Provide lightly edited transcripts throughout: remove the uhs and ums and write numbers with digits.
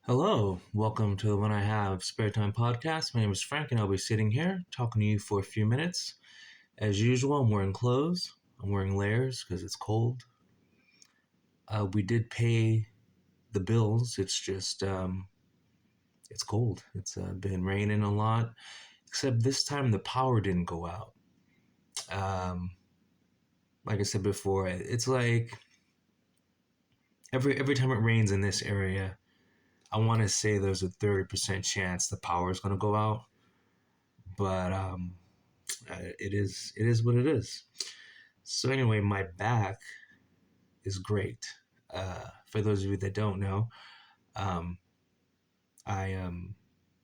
Hello, welcome to the When I Have Spare Time podcast. My name is Frank, and I'll be sitting here talking to you for a few minutes. As usual, I'm wearing clothes. I'm wearing layers because it's cold. We did pay the bills. It's cold. It's been raining a lot, except this time the power didn't go out. Um, like I said before, it's like every time it rains in this area, I want to say there's a 30% chance the power is going to go out, but it is what it is. So anyway, my back is great. For those of you that don't know, um, I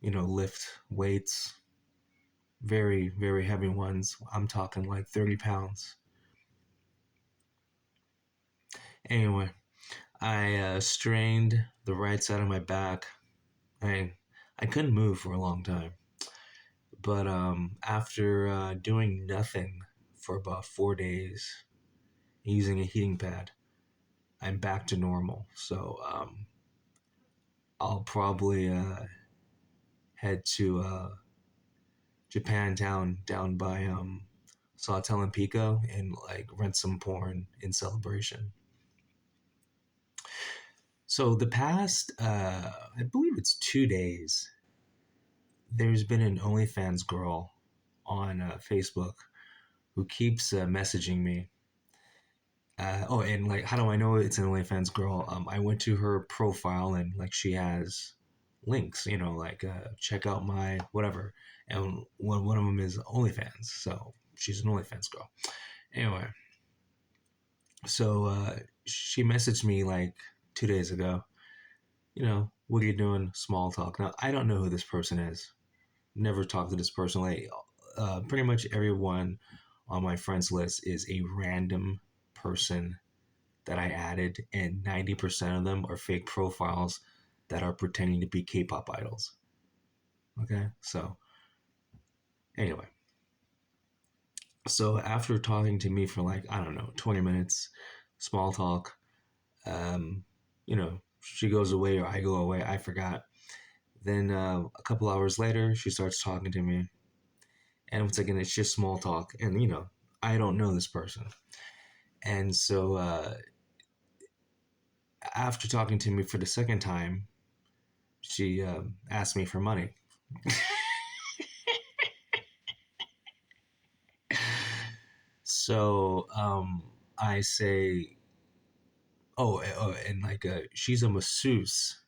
lift weights, very very heavy ones. I'm talking like 30 pounds. Anyway, I strained the right side of my back. I couldn't move for a long time, but after doing nothing for about 4 days, using a heating pad, I'm back to normal. So I'll probably head to Japantown down by Sawtell and Pico and like rent some porn in celebration. So the past, I believe it's 2 days, there's been an OnlyFans girl on Facebook who keeps messaging me. And like, how do I know it's an OnlyFans girl? I went to her profile and like she has links, like check out my whatever, and one of them is OnlyFans. So she's an OnlyFans girl. Anyway, so she messaged me like 2 days ago. What are you doing? Small talk. Now I don't know who this person is. Never talked to this person. Like, pretty much everyone on my friends list is a random person that I added, and 90% of them are fake profiles that are pretending to be K-pop idols. Okay, so anyway, so after talking to me for like, I don't know, 20 minutes, small talk, um, she goes away or I go away, I forgot. Then a couple hours later, she starts talking to me, and once again, it's just small talk, and I don't know this person, and so after talking to me for the second time, she asked me for money. So I say, and like she's a masseuse.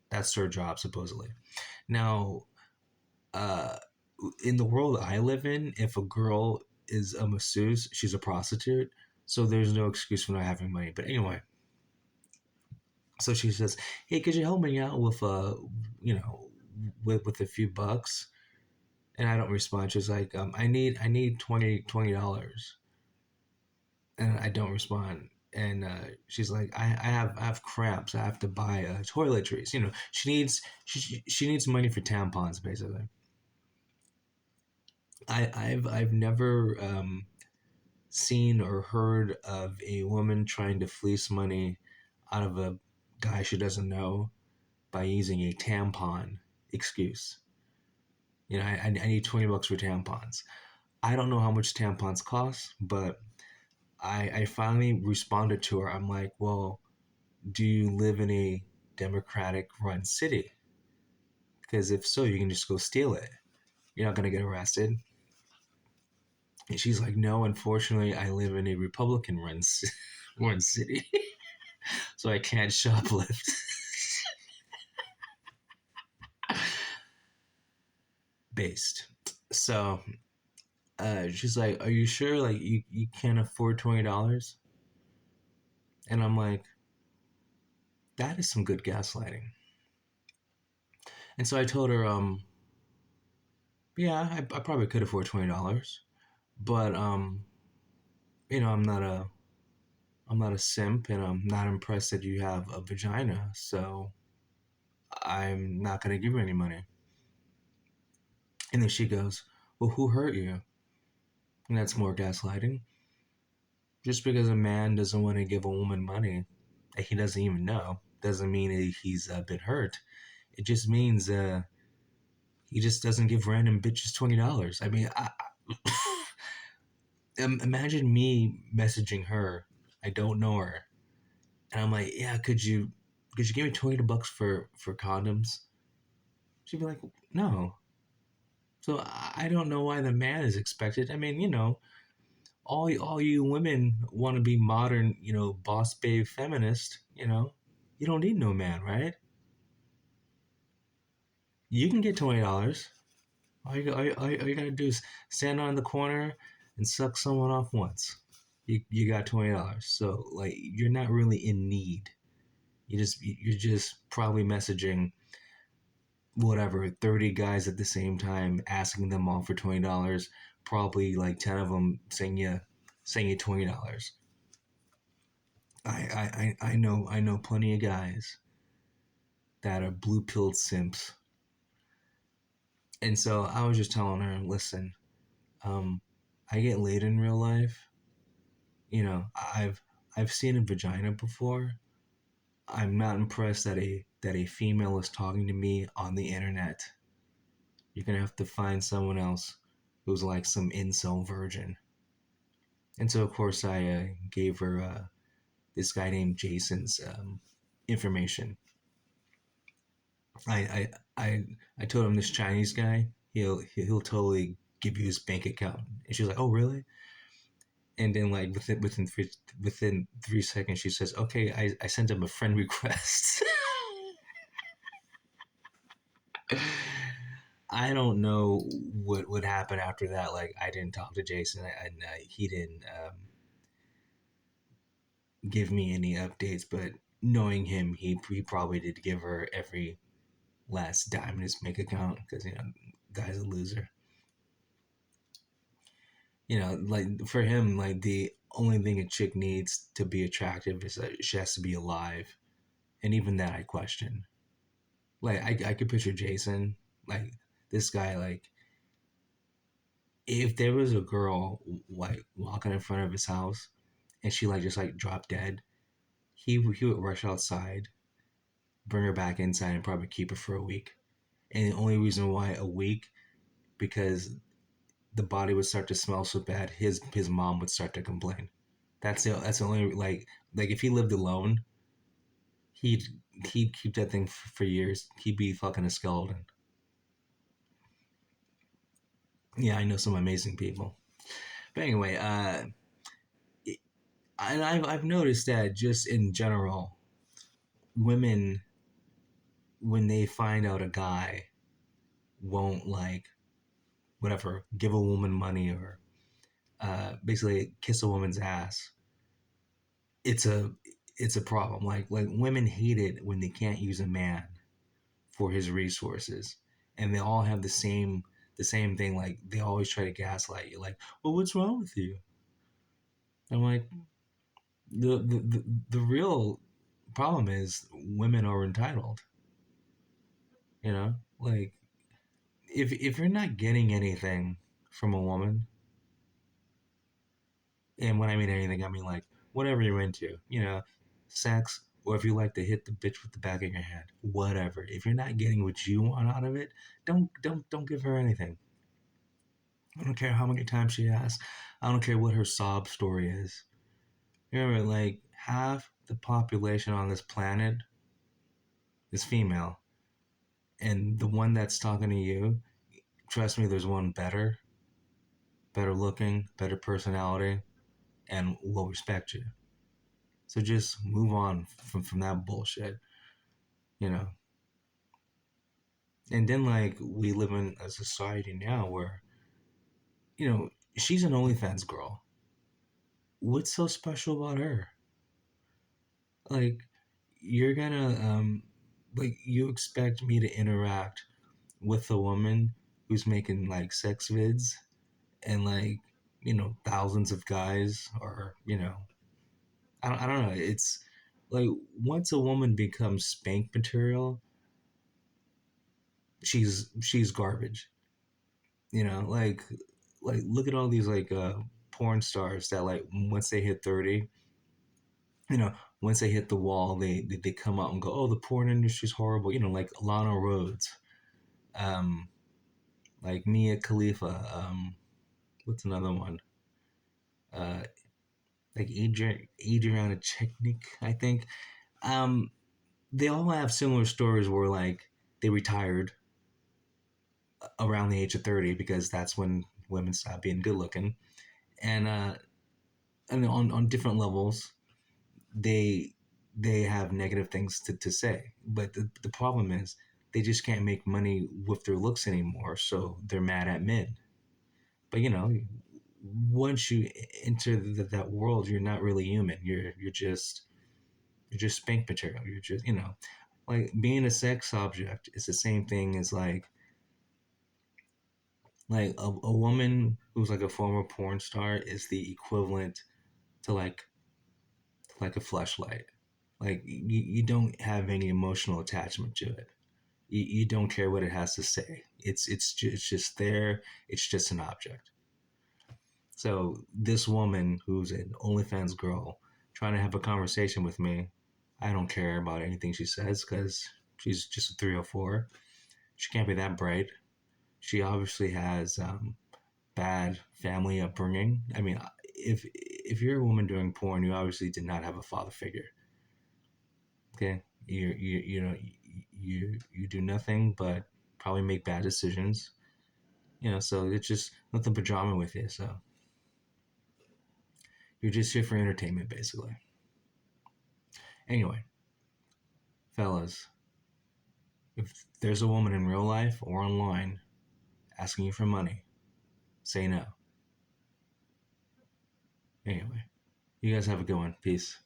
That's her job supposedly. Now, uh, in the world I live in, if a girl is a masseuse, she's a prostitute. So there's no excuse for not having money. But anyway, so she says, "Hey, could you help me out with you know, with a few bucks?" And I don't respond. She's like, I need $20. And I don't respond. And she's like, I have cramps. I have to buy toiletries. She needs money for tampons basically. I've never seen or heard of a woman trying to fleece money out of a guy she doesn't know by using a tampon excuse. I need $20 for tampons. I don't know how much tampons cost, but I finally responded to her. I'm like, well, do you live in a Democratic run city? Because if so, you can just go steal it. You're not going to get arrested. And she's like, no, unfortunately, I live in a Republican run city, so I can't shoplift. Based. So she's like, are you sure? Like, you can't afford $20? And I'm like, that is some good gaslighting. And so I told her, yeah, I probably could afford $20, but I'm not a simp, and I'm not impressed that you have a vagina, so I'm not gonna give you any money. And then she goes, well, who hurt you? And that's more gaslighting. Just because a man doesn't want to give a woman money that he doesn't even know, doesn't mean he's been hurt. It just means he just doesn't give random bitches $20. I mean, imagine me messaging her. I don't know her, and I'm like, yeah, could you give me $20 for condoms? She'd be like, no. So I don't know why the man is expected. I mean, all you women want to be modern, boss babe feminist. You don't need no man, right? You can get $20. All you gotta do is stand on the corner and suck someone off once. You got $20. So like you're not really in need. You're just probably messaging whatever 30 guys at the same time, asking them all for $20. Probably like 10 of them saying you $20. I know plenty of guys that are blue pilled simps. And so I was just telling her, listen, um, I get laid in real life. I've seen a vagina before. I'm not impressed that a female is talking to me on the internet. You're gonna have to find someone else who's like some incel virgin. And so of course I gave her this guy named Jason's information. I I I I told him this Chinese guy he'll totally give you his bank account. And she's like, oh really? And then like within 3 seconds she says, okay, I sent him a friend request. I don't know what would happen after that. Like I didn't talk to Jason, and he didn't give me any updates. But knowing him, he probably did give her every last dime in his bank account because guy's a loser. Like for him, like the only thing a chick needs to be attractive is that she has to be alive, and even that I question. Like I could picture Jason, like this guy, like if there was a girl like walking in front of his house and she like just like dropped dead, he would rush outside, bring her back inside, and probably keep her for a week. And the only reason why a week, because the body would start to smell so bad, his mom would start to complain. That's the only like if he lived alone, he'd he'd keep that thing for years. He'd be fucking a skeleton. Yeah, I know some amazing people. But anyway, and I've noticed that just in general, women when they find out a guy won't like whatever give a woman money or basically kiss a woman's ass, it's a problem. Like women hate it when they can't use a man for his resources, and they all have the same thing. Like they always try to gaslight you. Like, well, what's wrong with you? I'm like, the real problem is women are entitled. Like if you're not getting anything from a woman, and when I mean anything, I mean like whatever you're into, sex, or if you like to hit the bitch with the back of your hand, whatever. If you're not getting what you want out of it, don't give her anything. I don't care how many times she asks. I don't care what her sob story is. Remember, like half the population on this planet is female, and the one that's talking to you, trust me, there's one better looking, better personality, and will respect you. So just move on from that bullshit, you know. And then like we live in a society now where she's an OnlyFans girl. What's so special about her? Like you're gonna like you expect me to interact with a woman who's making like sex vids and like thousands of guys or I don't know. It's like once a woman becomes spank material, she's garbage. Like look at all these like porn stars that like once they hit 30, once they hit the wall, they come out and go, "Oh, the porn industry's horrible." Like Lana Rhoades, um, like Mia Khalifa. What's another one? Uh, like Adriana Chechnik, I think. Um, they all have similar stories where like they retired around the age of 30 because that's when women stop being good looking, and on different levels they they have negative things to say. But the problem is they just can't make money with their looks anymore, so they're mad at men. But once you enter that world, you're not really human. You're just spank material. You're just like being a sex object is the same thing as like a woman who's like a former porn star is the equivalent to like a flashlight. Like you don't have any emotional attachment to it. You don't care what it has to say. It's just there. It's just an object. So this woman who's an OnlyFans girl trying to have a conversation with me, I don't care about anything she says because she's just a 304. She can't be that bright. She obviously has bad family upbringing. I mean, if you're a woman doing porn, you obviously did not have a father figure. Okay, you do nothing but probably make bad decisions. So it's just nothing but drama with you. So you're just here for entertainment, basically. Anyway, fellas, if there's a woman in real life or online asking you for money, say no. Anyway, you guys have a good one. Peace.